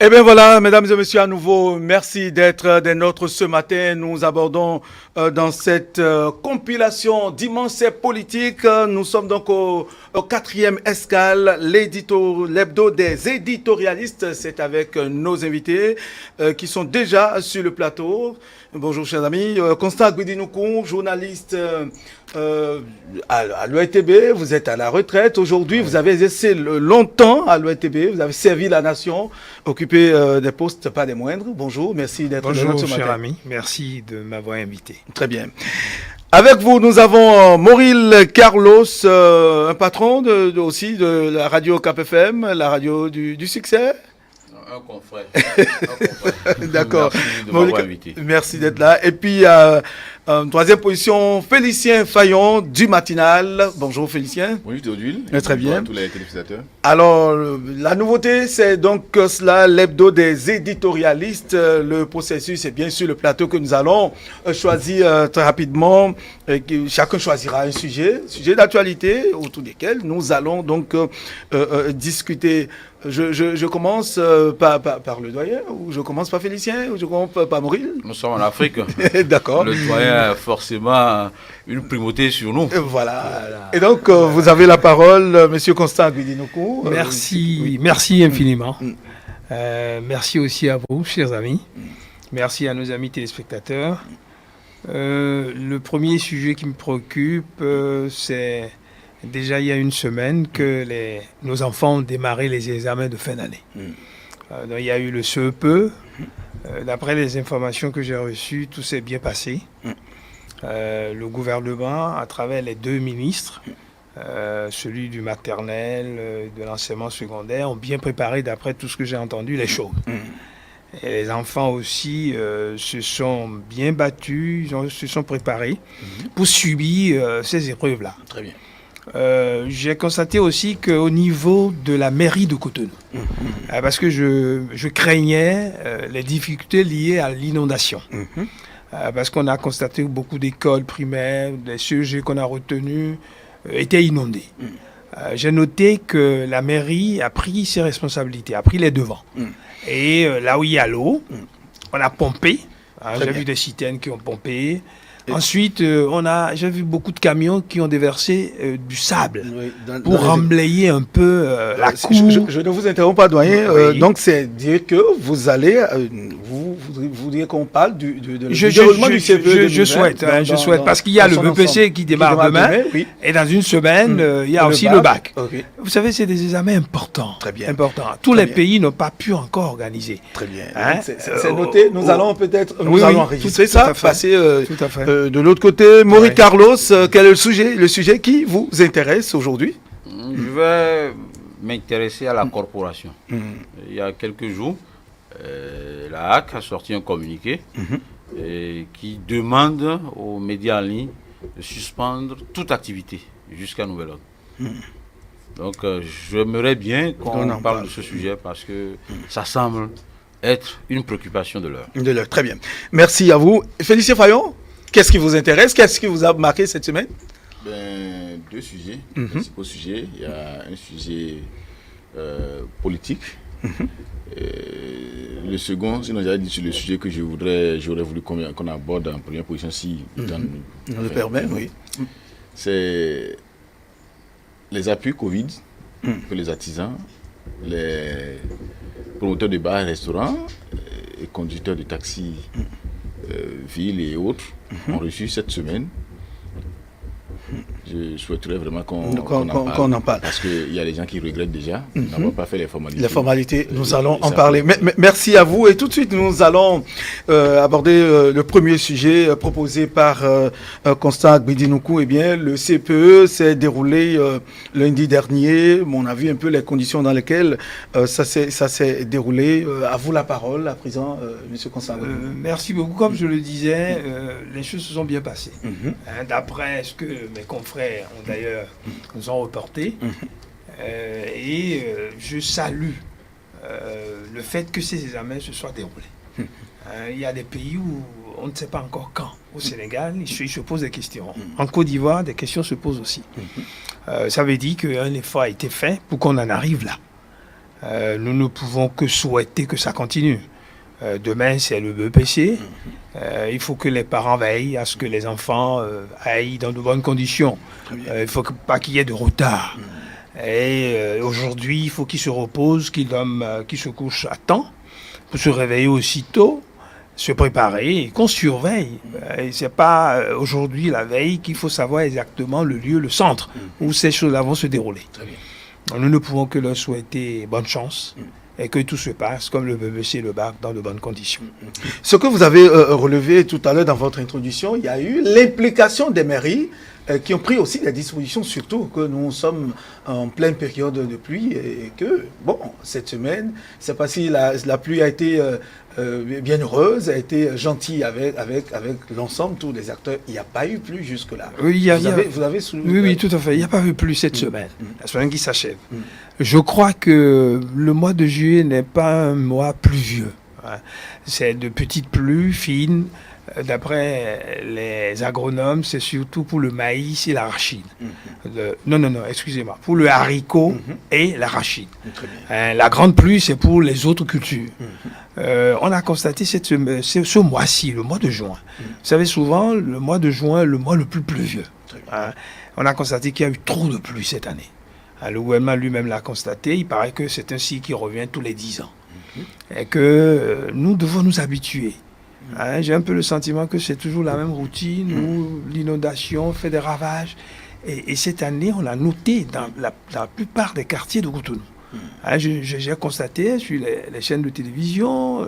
Eh bien voilà, mesdames et messieurs, à nouveau, merci d'être des nôtres ce matin. Nous abordons dans cette compilation d'immenses politiques. Nous sommes donc au quatrième escale, l'hebdo des éditorialistes. C'est avec nos invités qui sont déjà sur le plateau. Bonjour chers amis. Constant Guidinoukou, journaliste à l'OETB. Vous êtes à la retraite aujourd'hui. Vous avez exercé longtemps à l'OETB. Vous avez servi la nation, occupé des postes pas des moindres. Bonjour, merci d'être là ce matin. Bonjour cher ami, merci de m'avoir invité. Très bien. Avec vous, nous avons Mauril Carlos, un patron aussi de la radio CapFM, la radio du succès. Un confrère. D'accord. Merci de m'avoir invité. Merci d'être là. Et puis, en troisième position, Félicien Fayon du Matinal. Bonjour Félicien. Bonjour Théodule. Très bien. Bonjour à tous les téléspectateurs. Alors, la nouveauté, c'est donc cela, l'hebdo des éditorialistes. Le processus est bien sûr le plateau que nous allons choisir très rapidement. Chacun choisira un sujet d'actualité autour desquels nous allons donc discuter. Je commence par le doyen, ou je commence par Félicien, ou je commence par Mauril. Nous sommes en Afrique. D'accord. Le doyen a forcément une primauté sur nous. Voilà. Et donc, vous avez la parole, Monsieur Constant Guidinoukou. Merci, merci infiniment. Merci aussi à vous, chers amis. Merci à nos amis téléspectateurs. Le premier sujet qui me préoccupe, c'est déjà il y a une semaine que nos enfants ont démarré les examens de fin d'année. Donc, il y a eu le CEPE. D'après les informations que j'ai reçues, tout s'est bien passé. Le gouvernement, à travers les deux ministres, celui du maternel, de l'enseignement secondaire, ont bien préparé, d'après tout ce que j'ai entendu, les choses. Et les enfants aussi se sont bien battus, se sont préparés pour subir ces épreuves-là. Très bien. J'ai constaté aussi qu'au niveau de la mairie de Cotonou, parce que je craignais les difficultés liées à l'inondation, parce qu'on a constaté que beaucoup d'écoles primaires, les sujets qu'on a retenus étaient inondés. J'ai noté que la mairie a pris ses responsabilités, a pris les devants. Et là où il y a l'eau, on a pompé. J'ai vu des citernes qui ont pompé. Ensuite, j'ai vu beaucoup de camions qui ont déversé du sable pour remblayer un peu la cour. Je ne vous interromps pas, doyen. Oui. Donc, c'est dire que vous allez, vous voudriez qu'on parle du déroulement du CPE. Je souhaite, parce qu'il y a le BPC qui démarre demain, oui. Et dans une semaine, il y a aussi le bac. Okay. Vous savez, c'est des examens importants. Très bien. Importants. Tous les pays n'ont pas pu encore organiser. Très bien. C'est noté. Nous allons peut-être enregistrer ça, passer tout à fait. De l'autre côté. Maurice Carlos, quel est le sujet qui vous intéresse aujourd'hui? Je vais m'intéresser à la corporation. Il y a quelques jours, la HAC a sorti un communiqué qui demande aux médias en ligne de suspendre toute activité jusqu'à nouvel ordre. Donc, j'aimerais bien qu'on parle de ce sujet parce que ça semble être une préoccupation de l'heure. Très bien. Merci à vous. Félicien Fayon, qu'est-ce qui vous intéresse? Qu'est-ce qui vous a marqué cette semaine? Deux sujets, principaux sujets. Il y a un sujet politique. Le second, sinon j'avais dit sur le sujet que j'aurais voulu qu'on aborde en première position si on le permet, oui. C'est les appuis Covid pour les artisans, les promoteurs de bars et restaurants et conducteurs de taxis, villes et autres ont reçu cette semaine. Je souhaiterais vraiment qu'on en parle. Parce qu'il y a des gens qui regrettent déjà d'avoir pas fait les formalités. Les formalités, nous allons en parler. Merci à vous. Et tout de suite, nous allons aborder le premier sujet proposé par Constant Guidinoukou. Eh bien, le CPE s'est déroulé lundi dernier. On a vu un peu les conditions dans lesquelles ça s'est déroulé. À vous la parole, à présent, Monsieur Constant. Merci beaucoup. Comme je le disais, les choses se sont bien passées. D'après ce que mes confrères ont d'ailleurs nous ont reporté. Je salue le fait que ces examens se soient déroulés. Il y a des pays où on ne sait pas encore quand. Au Sénégal, ils se posent des questions. En Côte d'Ivoire, des questions se posent aussi. Ça veut dire qu'un effort a été fait pour qu'on en arrive là. Nous ne pouvons que souhaiter que ça continue. Demain, c'est le BEPC. Il faut que les parents veillent à ce que les enfants aillent dans de bonnes conditions. Il ne faut pas qu'il y ait de retard. Et aujourd'hui, il faut qu'ils se reposent, qu'ils se couchent à temps, pour se réveiller aussitôt, se préparer et qu'on surveille. Et c'est pas aujourd'hui, la veille, qu'il faut savoir exactement le lieu, le centre où ces choses-là vont se dérouler. Très bien. Nous ne pouvons que leur souhaiter bonne chance et que tout se passe comme le BBC et le BAC dans de bonnes conditions. Ce que vous avez relevé tout à l'heure dans votre introduction, il y a eu l'implication des mairies qui ont pris aussi des dispositions, surtout que nous sommes en pleine période de pluie et que, bon, cette semaine, je ne sais pas si la pluie a été bien heureuse, a été gentille avec l'ensemble, tous les acteurs. Il n'y a pas eu pluie jusque-là. Oui, vous avez soulevé... Oui, tout à fait. Il n'y a pas eu pluie cette semaine, la semaine qui s'achève. Je crois que le mois de juillet n'est pas un mois pluvieux. C'est de petites pluies fines. D'après les agronomes, c'est surtout pour le maïs et l'arachide. Non, excusez-moi. Pour le haricot et l'arachide. La grande pluie, c'est pour les autres cultures. On a constaté ce mois-ci, le mois de juin. Vous savez, souvent, le mois de juin est le mois le plus pluvieux. On a constaté qu'il y a eu trop de pluie cette année. Le gouvernement lui-même l'a constaté. Il paraît que c'est un cycle qui revient tous les 10 ans. Et que nous devons nous habituer. J'ai un peu le sentiment que c'est toujours la même routine où l'inondation fait des ravages. Et cette année, on l'a noté dans la plupart des quartiers de Cotonou. J'ai constaté sur les chaînes de télévision,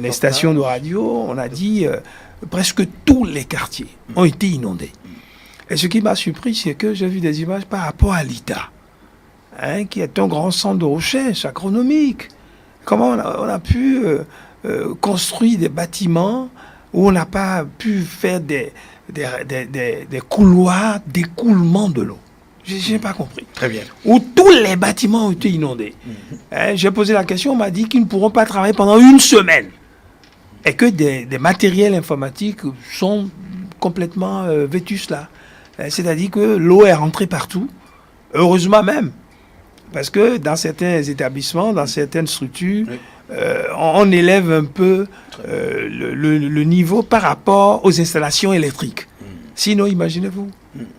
les stations de radio, on a dit presque tous les quartiers ont été inondés. Et ce qui m'a surpris, c'est que j'ai vu des images par rapport à l'ITA, qui est un grand centre de recherche agronomique. Comment on a pu construire des bâtiments où on n'a pas pu faire des couloirs d'écoulement de l'eau. Je n'ai pas compris. Très bien. Où tous les bâtiments ont été inondés. J'ai posé la question, on m'a dit qu'ils ne pourront pas travailler pendant une semaine. Et que des matériels informatiques sont complètement vétustes là. C'est-à-dire que l'eau est rentrée partout. Heureusement même. Parce que dans certains établissements, dans certaines structures, on élève un peu le niveau par rapport aux installations électriques. Sinon, imaginez-vous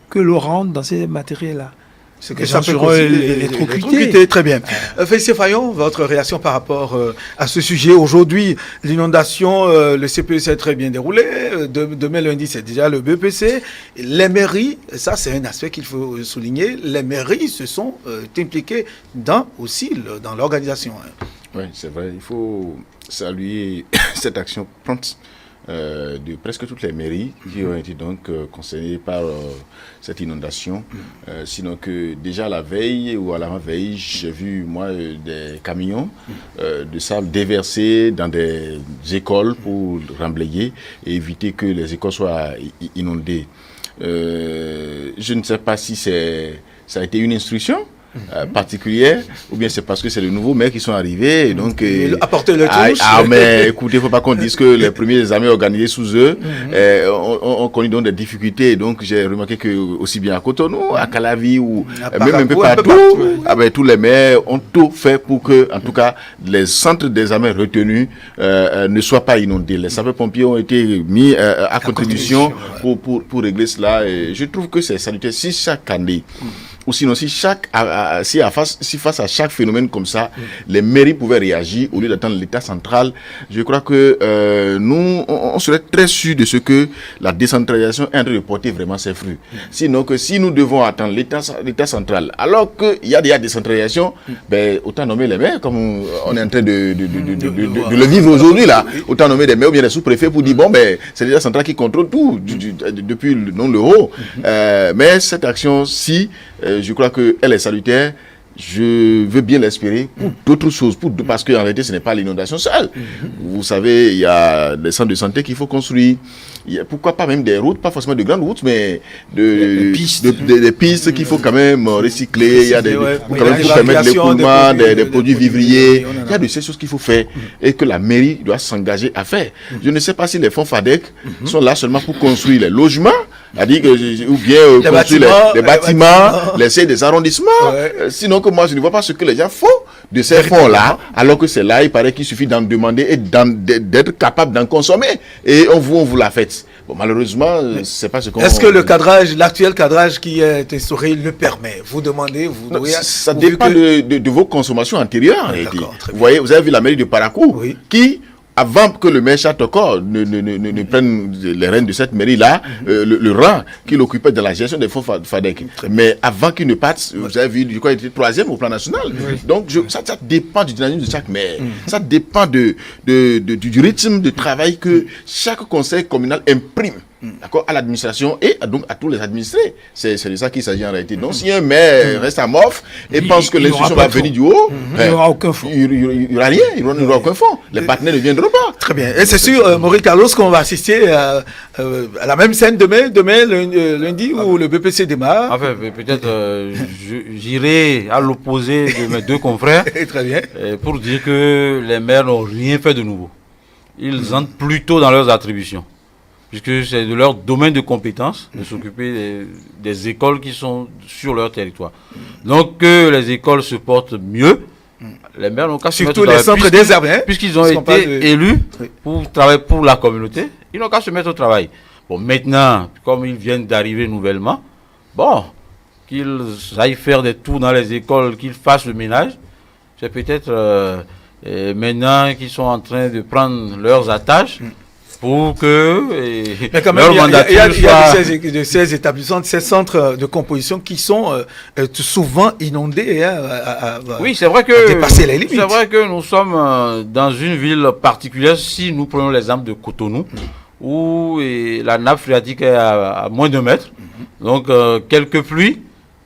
que l'eau rentre dans ces matériels-là. Ce que ça peut électrocuter. Très bien. Félicien Fayon, votre réaction par rapport à ce sujet. Aujourd'hui, l'inondation, le CPE s'est très bien déroulé. Demain, lundi, c'est déjà le BEPC. Les mairies, ça c'est un aspect qu'il faut souligner, les mairies se sont impliquées dans l'organisation. Oui, c'est vrai. Il faut saluer cette action prompte de presque toutes les mairies qui ont été donc concernées par cette inondation. Sinon que déjà la veille ou à l'avant-veille, j'ai vu moi des camions de sable déversés dans des écoles pour remblayer et éviter que les écoles soient inondées. Je ne sais pas si ça a été une instruction particulière, ou bien c'est parce que c'est les nouveaux maires qui sont arrivés et donc apporter le touche. Mais écoutez, il ne faut pas qu'on dise que les premiers examens organisés sous eux ont connu donc des difficultés. Donc j'ai remarqué que aussi bien à Cotonou, à Calavi ou même un peu partout, tous les maires ont tout fait pour que, en tout cas, les centres d'examen retenus ne soient pas inondés. Les sapeurs-pompiers ont été mis à contribution pour régler cela. Et je trouve que c'est salutaire. Si chaque année ou sinon si face à chaque phénomène comme ça, les mairies pouvaient réagir au lieu d'attendre l'État central, je crois que nous, on serait très sûr de ce que la décentralisation est en train de porter vraiment ses fruits. Sinon que si nous devons attendre l'État central, alors qu'il y a déjà décentralisation, autant nommer les maires, comme on est en train de le vivre aujourd'hui là, autant nommer des maires ou bien des sous-préfets pour dire c'est l'État central qui contrôle tout depuis le haut. Mais cette action-ci, je crois qu'elle est salutaire. Je veux bien l'espérer pour d'autres choses, parce qu'en réalité, ce n'est pas l'inondation seule. Vous savez, il y a des centres de santé qu'il faut construire. Pourquoi pas même des routes, pas forcément de grandes routes, mais des pistes qu'il faut quand même recycler. Il y a pour permettre l'écoulement des produits vivriers. Il y a de ces choses qu'il faut faire et que la mairie doit s'engager à faire. Je ne sais pas si les fonds FADEC sont là seulement pour construire les logements, ou bien construire les bâtiments, laisser des arrondissements. Sinon que moi, je ne vois pas ce que les gens font de ces fonds-là, alors que c'est là, il paraît qu'il suffit d'en demander et d'être capable d'en consommer. Et on vous la fait. Bon, malheureusement, c'est pas ce qu'on... Est-ce que l'actuel cadrage qui est instauré le permet? Vous demandez, ça dépend de vos consommations antérieures. Vous voyez, vous avez vu la mairie de Parakou, qui, avant que le maire Chatokor ne prenne les rênes de cette mairie-là, le rang qu'il occupait dans la gestion des fonds FADEC. Mais avant qu'il ne parte, vous avez vu, il était 3e au plan national. Donc, ça dépend du dynamisme de chaque maire. Ça dépend du rythme de travail que chaque conseil communal imprime. D'accord, à l'administration et donc à tous les administrés. C'est de ça qu'il s'agit en réalité. Donc, si un maire reste amorphe et pense que l'institution va venir du haut, il n'y aura aucun fonds. Il n'y aura rien, il n'y aura aucun fonds. Les partenaires ne viendront pas. Très bien. Et c'est sûr, Maurice Carlos, qu'on va assister à la même scène demain lundi, où le BPC démarre. Enfin, peut-être j'irai à l'opposé de mes deux confrères. Très bien. Pour dire que les maires n'ont rien fait de nouveau. Ils entrent plutôt dans leurs attributions, puisque c'est de leur domaine de compétence de s'occuper des écoles qui sont sur leur territoire. Donc que les écoles se portent mieux, les maires n'ont qu'à se mettre au travail. Surtout les centres des arbres, puisqu'ils ont été élus pour travailler pour la communauté, ils n'ont qu'à se mettre au travail. Bon, maintenant, comme ils viennent d'arriver nouvellement, bon, qu'ils aillent faire des tours dans les écoles, qu'ils fassent le ménage. C'est peut-être maintenant qu'ils sont en train de prendre leurs attaches, pour que mais quand même, il y a de ces établissements, de ces centres de composition qui sont souvent inondés. Oui, c'est vrai que dépasser les limites. C'est vrai que nous sommes dans une ville particulière. Si nous prenons l'exemple de Cotonou, où la nappe phréatique est à moins de 1 mètre, donc quelques pluies.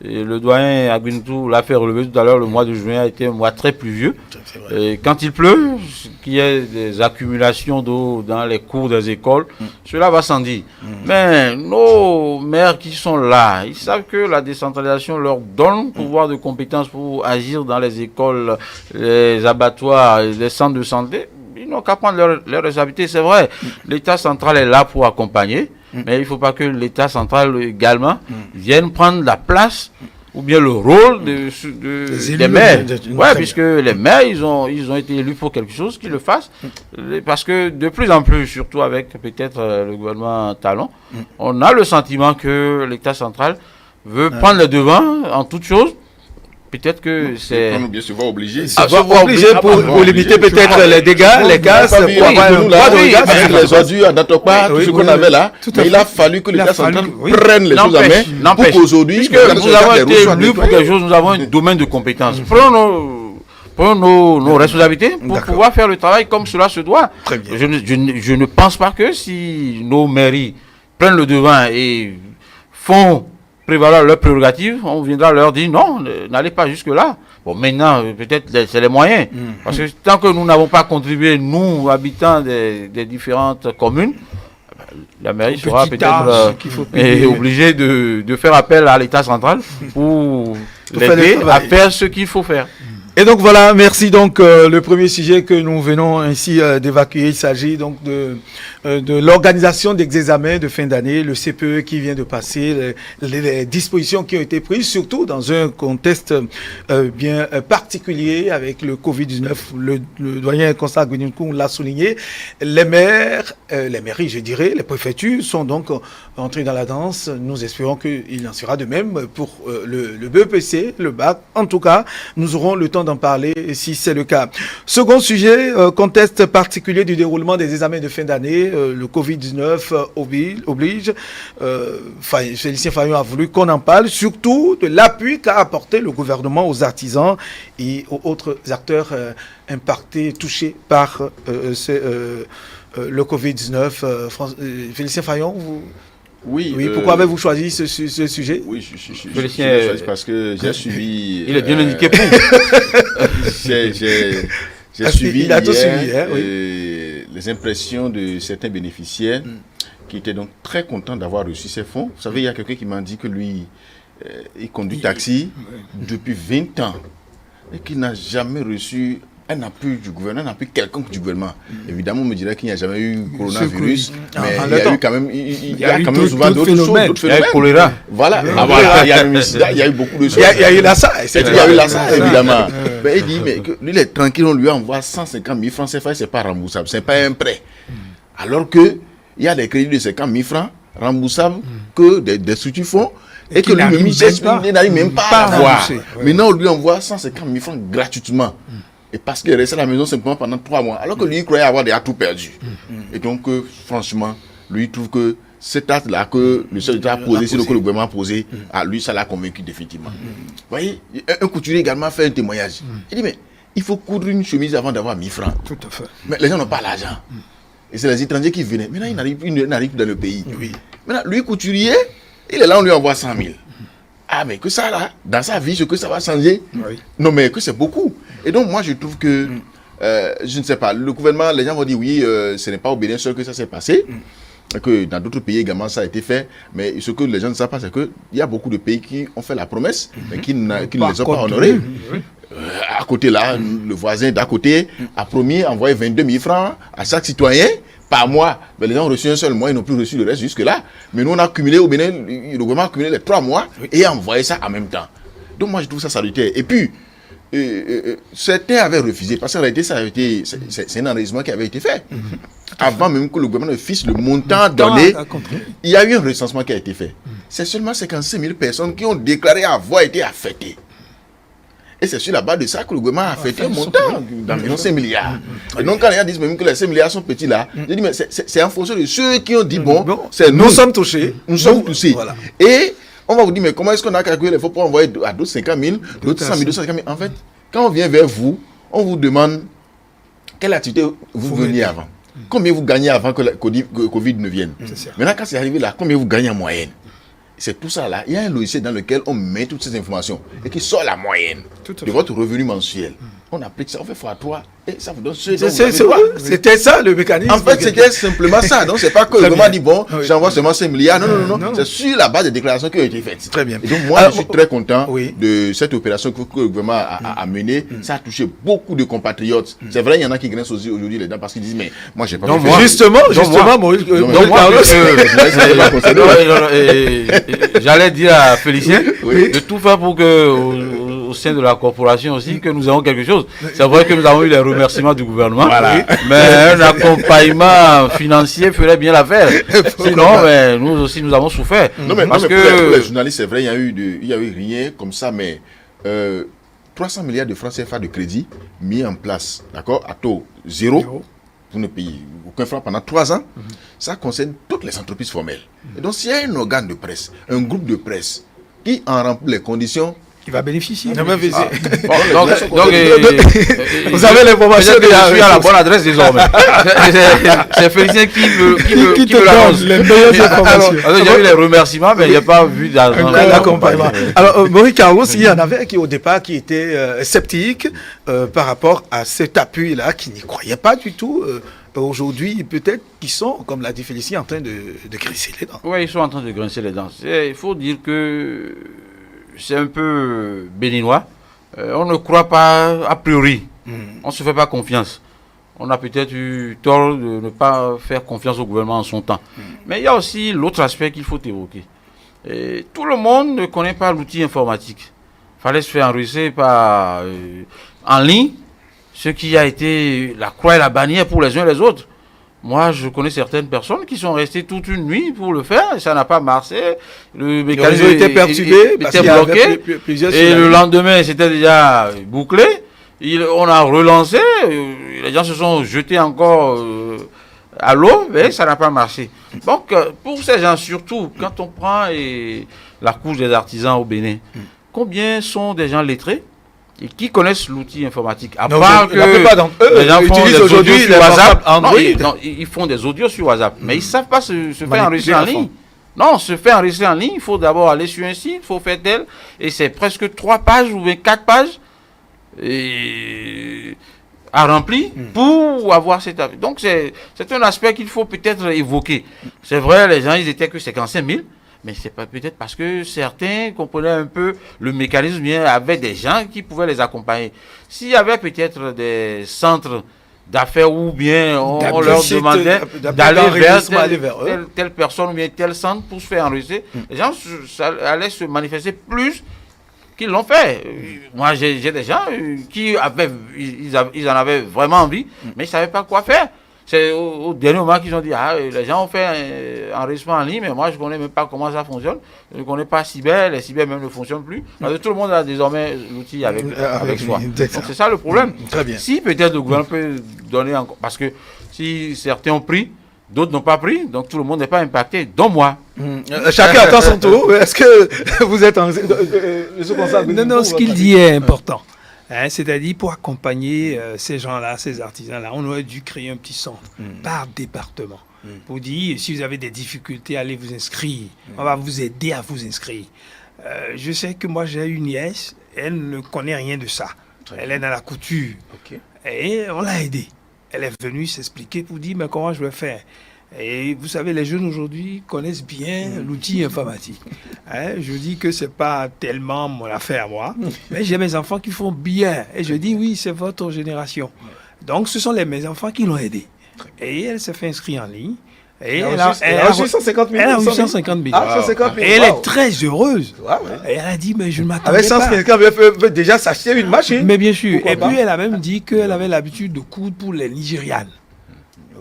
Et le doyen Aguintou l'a fait relever tout à l'heure, le mois de juin a été un mois très pluvieux. Et quand il pleut, qu'il y ait des accumulations d'eau dans les cours des écoles, cela va sans dire. Mais nos maires qui sont là, ils savent que la décentralisation leur donne pouvoir de compétence pour agir dans les écoles, les abattoirs, les centres de santé. Ils n'ont qu'à prendre leurs responsabilités. C'est vrai, l'État central est là pour accompagner. Mais il ne faut pas que l'État central également vienne prendre la place ou bien le rôle des maires. Oui, puisque les maires, ils ont été élus pour quelque chose, qu'ils le fassent. Parce que de plus en plus, surtout avec peut-être le gouvernement Talon, on a le sentiment que l'État central veut prendre le devant en toute chose. Peut-être que c'est... On bien se voir obligé. Pour limiter peut-être les dégâts, les casses, pour avoir un droit de regard. Les ordures à Datopa, tout ce qu'on avait là. Mais il a fallu que l'État central prenne les choses en main pour qu'aujourd'hui... Puisque nous avons été élus pour quelque chose, nous avons un domaine de compétences. Prenons nos responsabilités pour pouvoir faire le travail comme cela se doit. Je ne pense pas que si nos mairies prennent le devant et font prévaloir leurs prérogatives, on viendra leur dire non, n'allez pas jusque-là. Bon, maintenant, peut-être c'est les moyens. Parce que tant que nous n'avons pas contribué, nous, habitants des différentes communes, la mairie sera peut-être obligée de faire appel à l'État central pour l'aider à faire ce qu'il faut faire. Et donc voilà, merci. Donc le premier sujet que nous venons ainsi d'évacuer, il s'agit donc de l'organisation des examens de fin d'année, le CPE qui vient de passer, les dispositions qui ont été prises, surtout dans un contexte bien particulier avec le Covid-19. Le doyen Constant Aguinoukou l'a souligné. Les mairies, je dirais, les préfectures sont donc entrées dans la danse. Nous espérons qu'il en sera de même pour le BEPC, le BAC. En tout cas, nous aurons le temps d'en parler si c'est le cas. Second sujet, contexte particulier du déroulement des examens de fin d'année. Le Covid-19 oblige. Félicien Fayon a voulu qu'on en parle, surtout de l'appui qu'a apporté le gouvernement aux artisans et aux autres acteurs impactés, touchés par le Covid-19. Félicien Fayon, Oui, pourquoi avez-vous choisi ce sujet? Oui, je choisi parce que j'ai suivi... Il est bien indiqué pour. J'ai suivi il a tout suivi, les impressions de certains bénéficiaires qui étaient donc très contents d'avoir reçu ces fonds. Vous savez, il y a quelqu'un qui m'a dit que lui, il conduit taxi depuis 20 ans et qu'il n'a jamais reçu un appui du gouvernement, un appui quelconque du gouvernement. Évidemment, on me dirait qu'il n'y a jamais eu coronavirus, mais il y a eu quand même, il y a quand même souvent d'autres choses, d'autres Il y a eu phénomènes. choléra. Voilà, il y a eu le sida, il y a eu beaucoup de choses. Il y a eu la ça. Il y a eu la ça, évidemment. Mais il dit, mais que lui, il est tranquille, on lui envoie 150 000 francs CFA, c'est pas remboursable, c'est pas un prêt. Alors que il y a des crédits de 50 000 francs remboursables que des structures font et que lui-même, il n'arrive même pas à avoir. Maintenant, on lui envoie 150 000 francs gratuitement. Et parce qu'il est resté à la maison simplement pendant 3 mois, alors que lui, il croyait avoir déjà tout perdu. Et donc, franchement, lui, il trouve que cet acte-là que le chef d'État a posé, c'est le gouvernement a posé, à lui, ça l'a convaincu définitivement. Vous voyez, un couturier également fait un témoignage. Il dit, mais il faut coudre une chemise avant d'avoir 1000 francs. Tout à fait. Mais les gens n'ont pas l'argent. Et c'est les étrangers qui venaient. Maintenant, ils n'arrivent plus dans le pays. Oui. Maintenant, lui, couturier, il est là, on lui envoie 100 000. Ah, mais que ça, là, dans sa vie, ce que ça va changer. Oui. Non, mais que c'est beaucoup. Et donc, moi, je trouve que, je ne sais pas, le gouvernement, les gens vont dire, oui, ce n'est pas au Bénin seul que ça s'est passé. Que dans d'autres pays également, ça a été fait. Mais ce que les gens ne savent pas, c'est qu'il y a beaucoup de pays qui ont fait la promesse, mais qui ne les ont pas honorés. À côté là, le voisin d'à côté a promis d'envoyer 22 000 francs à chaque citoyen par mois. Mais les gens ont reçu un seul mois, ils n'ont plus reçu le reste jusque-là. Mais nous, on a cumulé au Bénin, le gouvernement a cumulé les 3 mois et a envoyé ça en même temps. Donc moi, je trouve ça salutaire. Et puis, certains avaient refusé, parce qu'en réalité, c'est un enregistrement qui avait été fait. Avant même que le gouvernement ne fixe le montant donné, il y a eu un recensement qui a été fait. C'est seulement 55 000 personnes qui ont déclaré avoir été affectées. Et c'est sur la base de ça que le gouvernement a affecté un montant d'environ 5 milliards. Et donc, quand les gens disent même que les 5 milliards sont petits là, je dis, mais c'est en fonction de ceux qui ont dit, bon, c'est nous sommes touchés. Nous sommes touchés. Voilà. Et on va vous dire, mais comment est-ce qu'on a calculé les fonds pour envoyer à d'autres 50 000, d'autres 100 000, 250 000? En fait, quand on vient vers vous, on vous demande quelle activité vous veniez avant. Combien vous gagnez avant que le Covid ne vienne. Maintenant, quand c'est arrivé là, combien vous gagnez en moyenne? C'est tout ça là. Il y a un logiciel dans lequel on met toutes ces informations et qui sort la moyenne de votre revenu mensuel. On applique ça, on fait x3 et ça vous donne ce dont vous avez droit. C'était ça le mécanisme. En fait, c'était simplement ça. Donc, c'est pas que le gouvernement dit, bon, j'envoie seulement 5 milliards. Non. C'est sur la base des déclarations qui ont été faites. Très bien. Et donc, moi, je suis très content de cette opération que le gouvernement a menée. Ça a touché beaucoup de compatriotes. C'est vrai, il y en a qui grincent aussi aujourd'hui les dents parce qu'ils disent, mais moi, j'ai pas pu faire. Justement, Maurice Carlos. J'allais dire à Félicien de tout faire pour que au sein de la corporation aussi que nous avons quelque chose. C'est vrai que nous avons eu les remerciements du gouvernement, mais un accompagnement financier ferait bien l'affaire. Sinon, nous aussi nous avons souffert. Non, mais pour les journalistes, c'est vrai, il y a eu rien comme ça, mais 300 milliards de francs CFA de crédit mis en place, d'accord, à taux zéro. Pour ne payer aucun franc pendant 3 ans, ça concerne toutes les entreprises formelles. Et donc, s'il y a un organe de presse, un groupe de presse qui en remplit les conditions, il va bénéficier. Donc, vous avez l'information que je suis à la bonne adresse désormais. C'est Félicien qui me l'annonce. Les meilleures informations. Il y a eu les remerciements, mais il n'y a pas vu d'accompagnement. Alors, Maurice Carlos, il y en avait qui au départ qui étaient sceptiques par rapport à cet appui-là, qui n'y croyaient pas du tout. Aujourd'hui, peut-être qu'ils sont, comme l'a dit Félicien, en train de grincer les dents. Oui, ils sont en train de grincer les dents. Il faut dire que c'est un peu béninois. On ne croit pas a priori. On ne se fait pas confiance. On a peut-être eu tort de ne pas faire confiance au gouvernement en son temps. Mais il y a aussi l'autre aspect qu'il faut évoquer. Et tout le monde ne connaît pas l'outil informatique. Il fallait se faire enregistrer en ligne, ce qui a été la croix et la bannière pour les uns et les autres. Moi, je connais certaines personnes qui sont restées toute une nuit pour le faire et ça n'a pas marché. Le mécanisme était perturbé, était bloqué. Et le lendemain, c'était déjà bouclé. On a relancé. Les gens se sont jetés encore à l'eau, mais ça n'a pas marché. Donc, pour ces gens, surtout, quand on prend la couche des artisans au Bénin, combien sont des gens lettrés et qui connaissent l'outil informatique? À part que la plupart d'entre eux les gens utilisent aujourd'hui sur WhatsApp. Non, ils font des audios sur WhatsApp, mais ils ne savent pas se faire enregistrer en ligne. Non, se faire enregistrer en ligne, il faut d'abord aller sur un site, il faut faire tel, et c'est presque 3 pages ou 4 pages à remplir pour avoir cet avis. Donc c'est un aspect qu'il faut peut-être évoquer. C'est vrai, les gens, ils étaient que 55 000, Mais c'est pas peut-être parce que certains comprenaient un peu le mécanisme, bien avaient des gens qui pouvaient les accompagner. S'il y avait peut-être des centres d'affaires ou bien on leur demandait d'aller vers telle personne ou bien tel centre pour se faire enregistrer, les gens allaient se manifester plus qu'ils l'ont fait. Moi, j'ai des gens qui avaient, ils en avaient vraiment envie, mais ils ne savaient pas quoi faire. C'est au dernier moment qu'ils ont dit, les gens ont fait un enregistrement en ligne, mais moi, je ne connais même pas comment ça fonctionne. Je ne connais pas Cyber, les Cyber même ne fonctionnent plus. Parce que tout le monde a désormais l'outil avec soi. Donc, c'est ça le problème. Très bien. Si peut-être le gouvernement peut donner encore, parce que si certains ont pris, d'autres n'ont pas pris, donc tout le monde n'est pas impacté, dont moi. Chacun attend son tour. Est-ce que vous êtes en... Non, ce qu'il dit est important. Hein, c'est-à-dire, pour accompagner ces gens-là, ces artisans-là, on aurait dû créer un petit centre par département. Pour dire, si vous avez des difficultés, allez vous inscrire. On va vous aider à vous inscrire. Je sais que moi, j'ai une nièce, elle ne connaît rien de ça. Elle est dans la couture. Et on l'a aidée. Elle est venue s'expliquer pour dire, mais comment je vais faire? Et vous savez, les jeunes aujourd'hui connaissent bien l'outil informatique. Hein, je dis que ce n'est pas tellement mon affaire, moi, mais j'ai mes enfants qui font bien. Et je dis, oui, c'est votre génération. Donc, ce sont mes enfants qui l'ont aidée. Et elle s'est fait inscrire en ligne. Et elle a reçu 150 000. Elle a reçu 150 000. Ah, 150 000. Et elle est très heureuse. Et elle a dit, mais je ne m'attendais pas. Avec 150 000, elle peut déjà s'acheter une machine. Mais bien sûr. Et puis, elle a même dit qu'elle avait l'habitude de coudre pour les Nigérianes.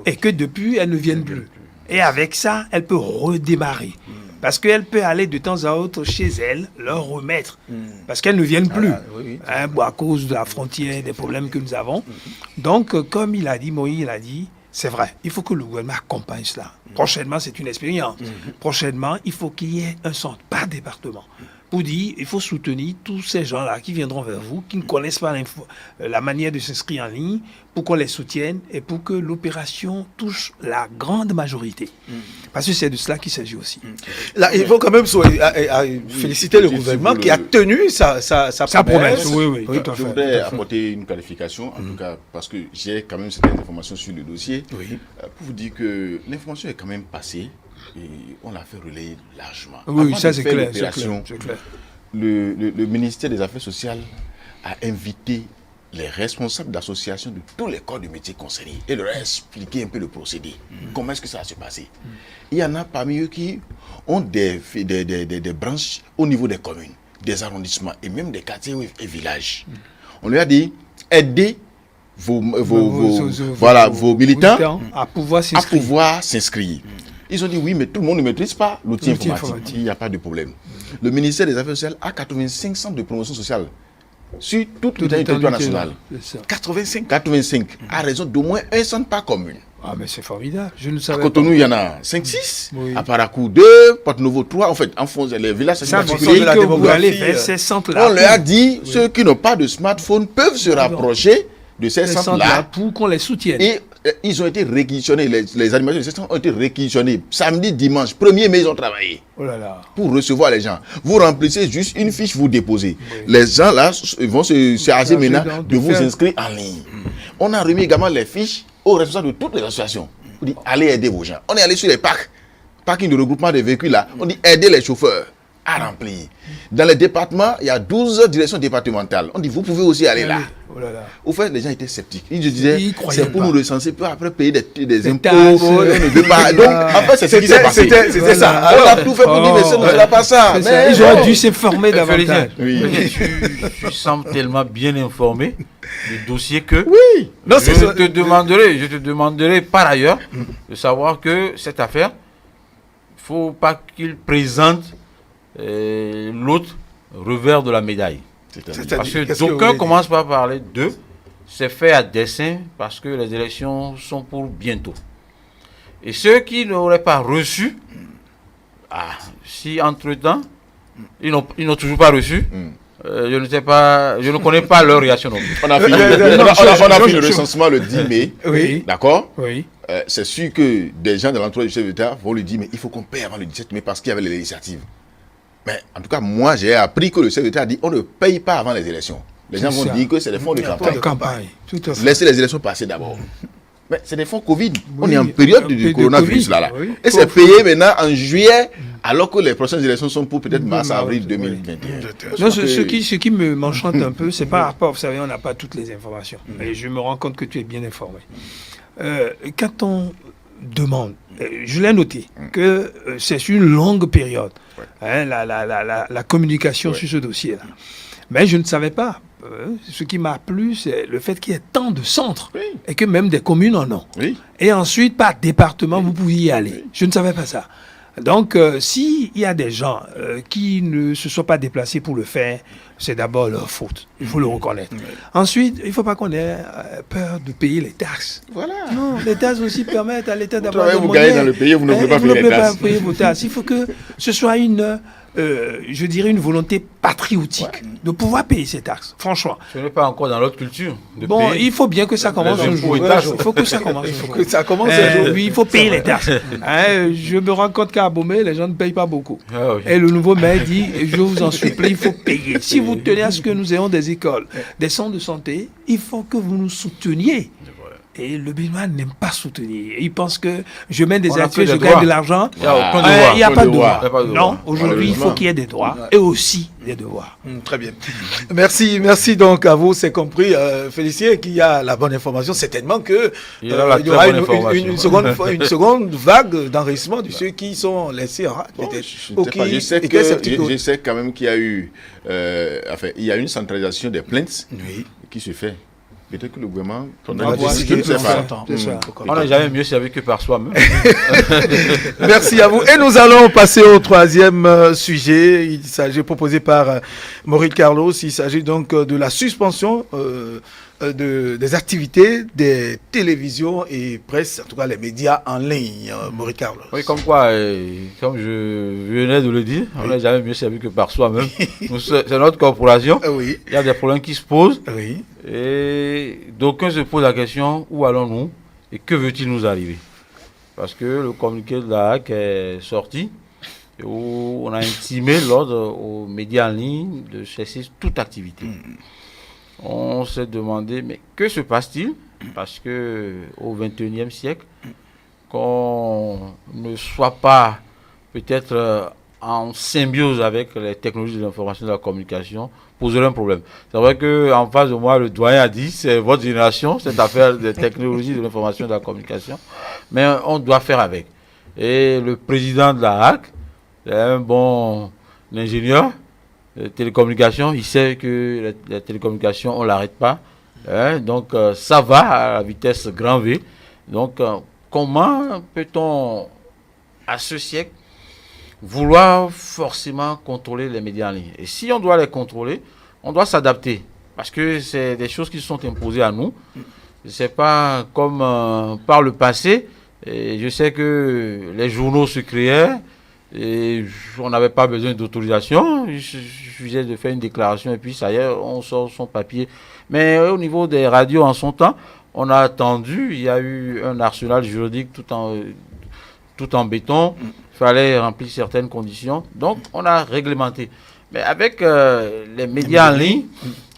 Et que depuis, elles ne viennent plus. Et avec ça, elle peut redémarrer. Parce qu'elle peut aller de temps à autre chez elle, leur remettre. Parce qu'elles ne viennent plus. Hein, à cause de la frontière, des problèmes que nous avons. Donc, comme il a dit, Moïse, il a dit, c'est vrai, il faut que le gouvernement accompagne cela. Prochainement, c'est une expérience. Prochainement, il faut qu'il y ait un centre par département. Pour dire, il faut soutenir tous ces gens-là qui viendront vers vous, qui ne connaissent pas la manière de s'inscrire en ligne, pour qu'on les soutienne et pour que l'opération touche la grande majorité. Parce que c'est de cela qu'il s'agit aussi. Là, il faut quand même féliciter le gouvernement qui a tenu sa promesse. Oui, tout à fait. Je voudrais apporter une qualification, en tout cas, parce que j'ai quand même certaines informations sur le dossier, pour vous dire que l'information est quand même passée. Et on l'a fait relayer largement. Oui, avant ça de c'est faire clair. l'opération, le ministère des Affaires sociales a invité les responsables d'associations de tous les corps de métier concernés et leur a expliqué un peu le procédé. Comment est-ce que ça va se passer? Il y en a parmi eux qui ont des branches au niveau des communes, des arrondissements et même des quartiers et villages. On lui a dit, aidez vos militants à pouvoir s'inscrire. Ils ont dit oui, mais tout le monde ne maîtrise pas l'outil informatique. Il n'y a pas de problème. Le ministère des Affaires sociales a 85 centres de promotion sociale sur tout le territoire national. 85 à raison d'au moins un centre par commune. Ah, mais c'est formidable. Je ne savais pas. À Cotonou, il y en a 5-6. À Parakou, 2. Porte-Nouveau, 3. En fait, en France, les villages, c'est particulier. On leur a dit, ceux qui n'ont pas de smartphone peuvent se rapprocher de ces centres-là pour qu'on les soutienne. Et ils ont été réquisitionnés, les animations de ces centres ont été réquisitionnés. Samedi, dimanche, 1er mai, ils ont travaillé pour recevoir les gens. Vous remplissez juste une fiche, vous déposez. Les gens là vont se charger maintenant de vous inscrire en ligne. On a remis également les fiches aux responsables de toutes les associations. On dit, allez aider vos gens. On est allé sur les parkings de regroupement des véhicules là. On dit, aidez les chauffeurs à remplir. Dans les départements, il y a 12 directions départementales. On dit, vous pouvez aussi aller là. Au fait, les gens étaient sceptiques. Ils disaient, c'est pour nous recenser, puis après payer des impôts. On ne veut pas. Donc, en fait, c'est ce qui s'est passé. C'était ça. On a tout fait pour dire, mais ce n'est pas ça. Mais ils auraient dû s'informer davantage. Tu sembles tellement bien informé du dossier que Non, je te demanderai par ailleurs de savoir que cette affaire, il ne faut pas qu'il présente l'autre revers de la médaille. Parce que d'aucuns commencent par parler d'eux, c'est fait à dessein parce que les élections sont pour bientôt. Et ceux qui n'auraient pas reçu, si entre-temps, ils n'ont toujours pas reçu, je ne connais pas leur réaction non plus. On a fini le recensement le 10 mai, d'accord? Oui. C'est sûr que des gens de l'entourage du chef d'État vont lui dire, mais il faut qu'on paye avant le 17 mai parce qu'il y avait les législatives. Mais en tout cas, moi, j'ai appris que le chef d'État a dit on ne paye pas avant les élections. Les gens vont dire que c'est des fonds de campagne. Laissez les élections passer d'abord. Mais c'est des fonds Covid. On est en période du coronavirus là. Et c'est payé maintenant en juillet alors que les prochaines élections sont pour peut-être mars-avril 2021. Non, ce qui m'enchante un peu, c'est par rapport, vous savez, on n'a pas toutes les informations. Et je me rends compte que tu es bien informé. Quand on demande, je l'ai noté, que c'est une longue période, la communication sur ce dossier-là. Mais je ne savais pas. Ce qui m'a plu, c'est le fait qu'il y ait tant de centres et que même des communes en ont. Oui. Et ensuite, par département, vous pouviez y aller. Je ne savais pas ça. Donc, s'il y a des gens qui ne se sont pas déplacés pour le faire, c'est d'abord leur faute. Il faut le reconnaître. Ensuite, il ne faut pas qu'on ait peur de payer les taxes. Voilà. Non, les taxes aussi permettent à l'État d'avoir des Vous moyens. gagnez dans le pays, vous ne pouvez pas payer les taxes. Pas payer vos taxes. Il faut que ce soit je dirais une volonté patriotique de pouvoir payer ces taxes, franchement. Ce n'est pas encore dans notre culture. Bon, il faut bien que ça commence un jour. Il faut que ça commence un jour. Oui, il faut payer les taxes. Je me rends compte qu'à Abomey, les gens ne payent pas beaucoup. Ah, oui. Et le nouveau maire dit, je vous en supplie, il faut payer. Si vous tenez à ce que nous ayons des écoles, des centres de santé, il faut que vous nous souteniez. Et le Béninois n'aime pas soutenir. Il pense que je mets des actions, je gagne de l'argent. Il n'y a pas de droit. Non, aujourd'hui, il faut qu'il y ait des droits et aussi des devoirs. Très bien. Merci donc à vous, c'est compris. Félicien qu'il y a la bonne information. Certainement qu'il y aura une seconde vague d'enregistrement de ceux qui sont laissés en rade. Je sais quand même qu'il y a eu il y a une centralisation des plaintes qui se fait. Peut-être que le gouvernement, on n'a jamais mieux servi que par soi-même. Merci à vous. Et nous allons passer au troisième sujet. Il s'agit proposé par Maurice Carlos. Il s'agit donc de la suspension des activités des télévisions et presse, en tout cas les médias en ligne, Maurice Carlos. Oui, comme quoi, comme je venais de le dire, on n'a jamais mieux servi que par soi-même. C'est notre corporation. Oui. Il y a des problèmes qui se posent. Oui. Et d'aucuns se posent la question, où allons-nous et que veut-il nous arriver? Parce que le communiqué de la HAC est sorti, où on a intimé l'ordre aux médias en ligne de cesser toute activité. On s'est demandé, mais que se passe-t-il? Parce que au XXIe siècle, qu'on ne soit pas peut-être en symbiose avec les technologies de l'information et de la communication poserait un problème. C'est vrai qu'en face de moi, le doyen a dit, c'est votre génération, cette affaire des technologies de l'information et de la communication, mais on doit faire avec. Et le président de la HAC, c'est un bon ingénieur de télécommunications, il sait que la télécommunication, on ne l'arrête pas. Donc ça va à la vitesse grand V. Donc comment peut-on, à ce siècle, vouloir forcément contrôler les médias en ligne? Et si on doit les contrôler, on doit s'adapter. Parce que c'est des choses qui sont imposées à nous. C'est pas comme par le passé. Et je sais que les journaux se créaient et on n'avait pas besoin d'autorisation. Il suffisait de faire une déclaration et puis ça y est, on sort son papier. Mais au niveau des radios en son temps, on a attendu. Il y a eu un arsenal juridique tout en béton. Il fallait remplir certaines conditions. Donc, on a réglementé. Mais avec les médias en ligne,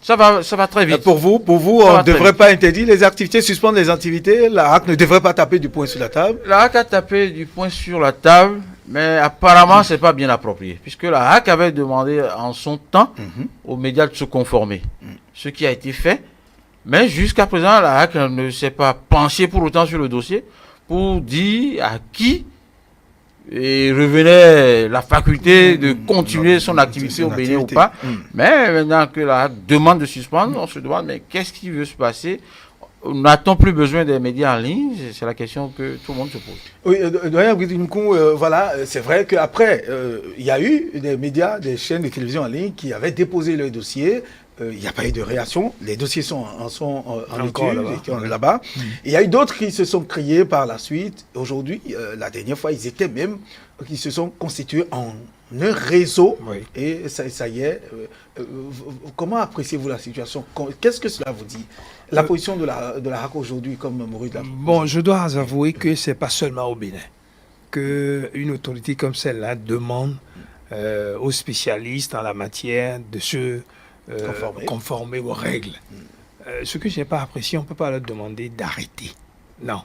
ça va très vite. Pour vous, on ne devrait pas interdire les activités, suspendre les activités. La HAC ne devrait pas taper du poing sur la table. La HAC a tapé du poing sur la table, mais apparemment, ce n'est pas bien approprié. Puisque la HAC avait demandé en son temps aux médias de se conformer. Ce qui a été fait. Mais jusqu'à présent, la HAC ne s'est pas penchée pour autant sur le dossier pour dire à qui et revenait la faculté de continuer son activité au Bénin ou pas. Mais maintenant que la demande de suspendre, on se demande, mais qu'est-ce qui veut se passer? N'a-t-on plus besoin des médias en ligne? C'est la question que tout le monde se pose. Oui, doyen Bridimkou, voilà, c'est vrai qu'après, il y a eu des médias, des chaînes de télévision en ligne qui avaient déposé leur dossier. Il n'y a pas eu de réaction. Les dossiers sont en étude là-bas. Il y a eu d'autres qui se sont créés par la suite. Aujourd'hui, la dernière fois, ils se sont constitués en un réseau. Oui. Et ça y est. Comment appréciez-vous la situation? Qu'est-ce que cela vous dit? La position de la HAC aujourd'hui, comme Maurice l'a dit. Bon, je dois avouer que ce n'est pas seulement au Bénin qu'une autorité comme celle-là demande aux spécialistes en la matière de se conformer aux règles. Ce que je n'ai pas apprécié, on ne peut pas leur demander d'arrêter. Non.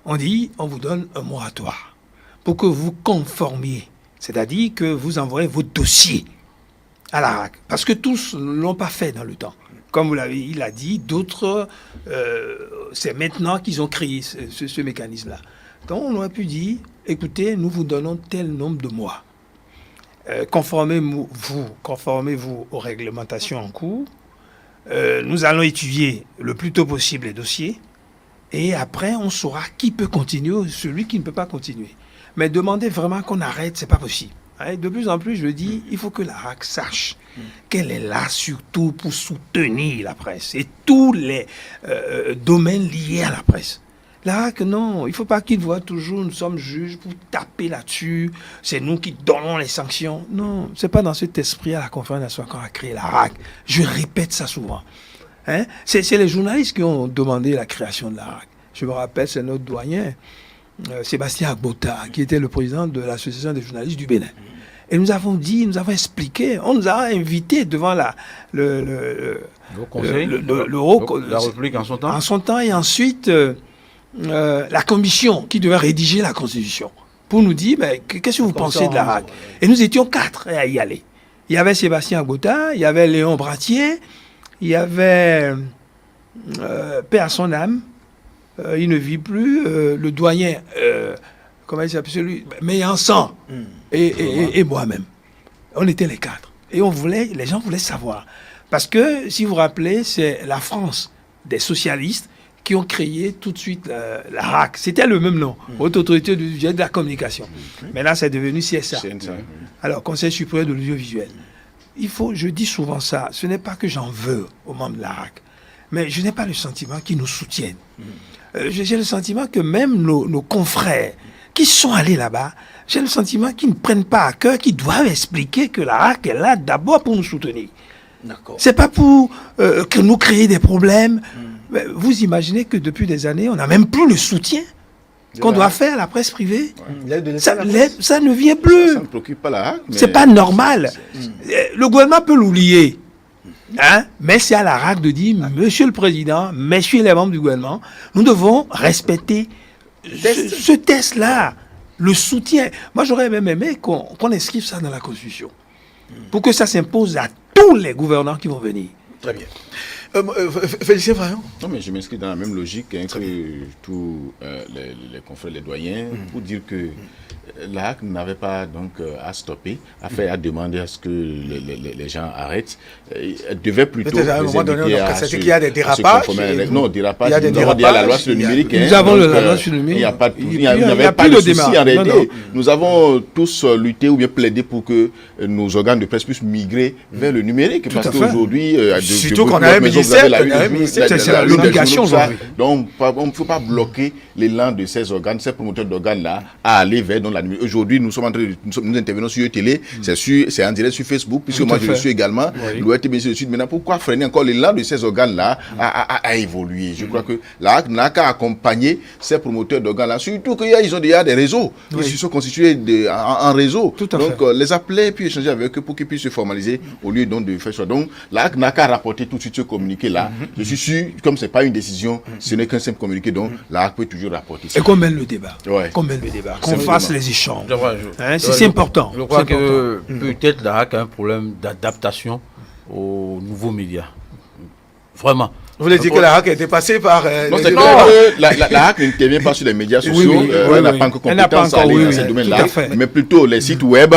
On dit, on vous donne un moratoire pour que vous conformiez. C'est-à-dire que vous envoyez vos dossiers à la RAC. Parce que tous ne l'ont pas fait dans le temps. Comme il a dit, d'autres, c'est maintenant qu'ils ont créé ce mécanisme-là. Donc on aurait pu dire, écoutez, nous vous donnons tel nombre de mois. Conformez-vous aux réglementations en cours. Nous allons étudier le plus tôt possible les dossiers. Et après, on saura qui peut continuer, celui qui ne peut pas continuer. Mais demander vraiment qu'on arrête, c'est pas possible. De plus en plus, je dis, il faut que la RAC sache qu'elle est là surtout pour soutenir la presse et tous les domaines liés à la presse. La RAC, non, il ne faut pas qu'ils voient toujours, nous sommes juges pour taper là-dessus, c'est nous qui donnons les sanctions. Non, ce n'est pas dans cet esprit à la conférence nationale qu'on a créé la RAC. Je répète ça souvent. C'est les journalistes qui ont demandé la création de la RAC. Je me rappelle, c'est notre doyen, Sébastien Agbota, qui était le président de l'association des journalistes du Bénin. Et nous avons dit, nous avons expliqué, on nous a invités devant la République en son temps. En son temps, et ensuite la commission qui devait rédiger la Constitution pour nous dire qu'est-ce que vous pensez de la RAC. Et nous étions 4 à y aller. Il y avait Sébastien Agbota, il y avait Léon Bratier, il y avait paix à son âme, il ne vit plus, le doyen, comment il s'appelle celui, Meillansan, et moi-même. On était les 4. Et les gens voulaient savoir. Parce que, si vous vous rappelez, c'est la France des socialistes qui ont créé tout de suite la RAC. C'était le même nom, Haute Autorité de la Communication. Mais là, c'est devenu CSA. Alors, Conseil supérieur de l'audiovisuel. Je dis souvent ça, ce n'est pas que j'en veux aux membres de la RAC, mais je n'ai pas le sentiment qu'ils nous soutiennent. J'ai le sentiment que même nos confrères qui sont allés là-bas, j'ai le sentiment qu'ils ne prennent pas à cœur, qu'ils doivent expliquer que la RAC est là d'abord pour nous soutenir. C'est pas pour que nous créer des problèmes. Vous imaginez que depuis des années, on n'a même plus le soutien qu'on doit faire à la presse privée. Ça ne vient plus. Ça ne préoccupe pas la RAC. C'est pas normal. Le gouvernement peut l'oublier. Mais c'est à la RAC de dire, Monsieur le Président, messieurs les membres du gouvernement, nous devons respecter ce test-là, le soutien. Moi, j'aurais même aimé qu'on inscrive ça dans la Constitution, pour que ça s'impose à tous les gouvernants qui vont venir. Très bien. Félicien Vaillant. Non, mais je m'inscris dans la même logique que tous les confrères, les doyens, pour dire que la RAC n'avait pas donc à stopper, à demander à ce que les gens arrêtent. Elle devait plutôt à un moment donné, c'est qu'il y a des dérapages. Non, dérapage. Il y a la loi sur le numérique. Nous avons la loi sur le numérique. Il n'y avait pas de souci en réalité. Nous avons tous lutté ou bien plaidé pour que nos organes de presse puissent migrer vers le numérique. Parce qu'aujourd'hui, surtout qu'on a un ministère, c'est l'obligation. Donc, on ne peut pas bloquer l'élan de ces organes, ces promoteurs d'organes-là, à aller vers la numérique. Aujourd'hui, nous intervenons sur télé, c'est en direct sur Facebook, puisque moi je le suis également. L'ORTBC le Sud. Maintenant, pourquoi freiner encore l'élan de ces organes-là à évoluer? Je crois que la RAC n'a qu'à accompagner ces promoteurs d'organes-là, surtout qu'ils ont déjà des réseaux. Ils se sont constitués en réseau. Donc, les appeler puis échanger avec eux pour qu'ils puissent se formaliser au lieu donc de faire ça. Donc, la RAC n'a qu'à rapporter tout de suite ce communiqué-là. Je suis sûr, comme ce n'est pas une décision, ce n'est qu'un simple communiqué, donc la RAC peut toujours rapporter ça. Et qu'on mène le débat. Qu'on fasse les échanges. C'est important. Je crois que peut-être la RAC a un problème d'adaptation aux nouveaux médias. Vraiment. Vous voulez dire que la RAC a été passée par... Non, c'est que la RAC n'intervient pas sur les médias sociaux. Elle n'a pas encore compétence à aller dans ces domaines-là. Mais plutôt les sites web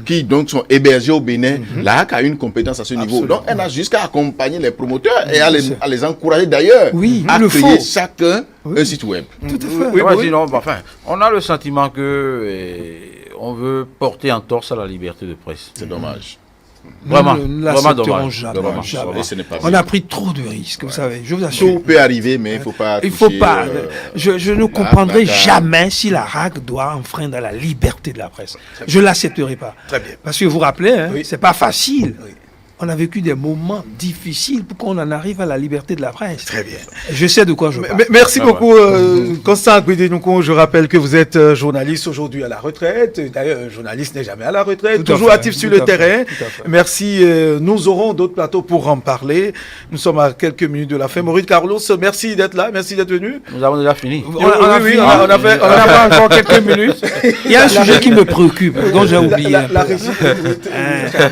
qui donc sont hébergés au Bénin. La RAC a une compétence à ce niveau. Donc elle a jusqu'à accompagner les promoteurs et à les encourager d'ailleurs à créer chacun un site web. Tout à fait. On a le sentiment que on veut porter en torse à la liberté de presse. C'est dommage. Vraiment dommage. Jamais. On a pris trop de risques, vous savez. Je vous assure. Tout peut arriver, mais il faut pas. Je ne comprendrai jamais si la RAC doit enfreindre la liberté de la presse. Je l'accepterai pas. Très bien. Parce que vous vous rappelez, c'est pas facile on a vécu des moments difficiles pour qu'on en arrive à la liberté de la presse. Très bien. Je sais de quoi je parle. Merci beaucoup, Constant Guidinoukou. Je rappelle que vous êtes journaliste aujourd'hui à la retraite. D'ailleurs, un journaliste n'est jamais à la retraite, toujours actif sur le terrain. Merci. Nous aurons d'autres plateaux pour en parler. Nous sommes à quelques minutes de la fin. Maurice Carlos, merci d'être là, merci d'être venu. Nous avons déjà fini. On a pas encore quelques minutes. Il y a un sujet qui me préoccupe, dont j'ai oublié.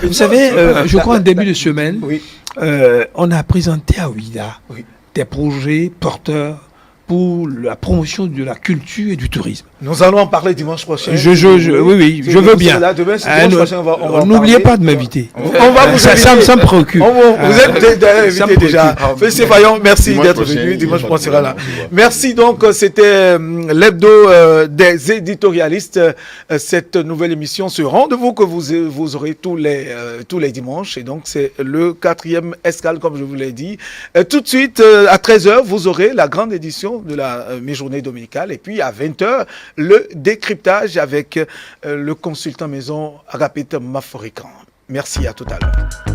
Vous savez, je crois en début de semaine, on a présenté à Ouida des projets porteurs pour la promotion de la culture et du tourisme. Nous allons en parler dimanche prochain. Oui, je veux bien. N'oubliez pas de m'inviter. On va vous ça me préoccupe. Vous êtes invité déjà. Félicité Fayon, merci d'être venu. Dimanche, on sera là. Merci donc, c'était l'hebdo des éditorialistes. Cette nouvelle émission, ce rendez-vous que vous aurez tous les dimanches. Et donc, c'est le 4e escale, comme je vous l'ai dit. Tout de suite, à 13h, vous aurez la grande édition de la mi-journée dominicale. Et puis, à 20h, le décryptage avec le consultant maison Agapit Maforican. Merci, à tout à l'heure.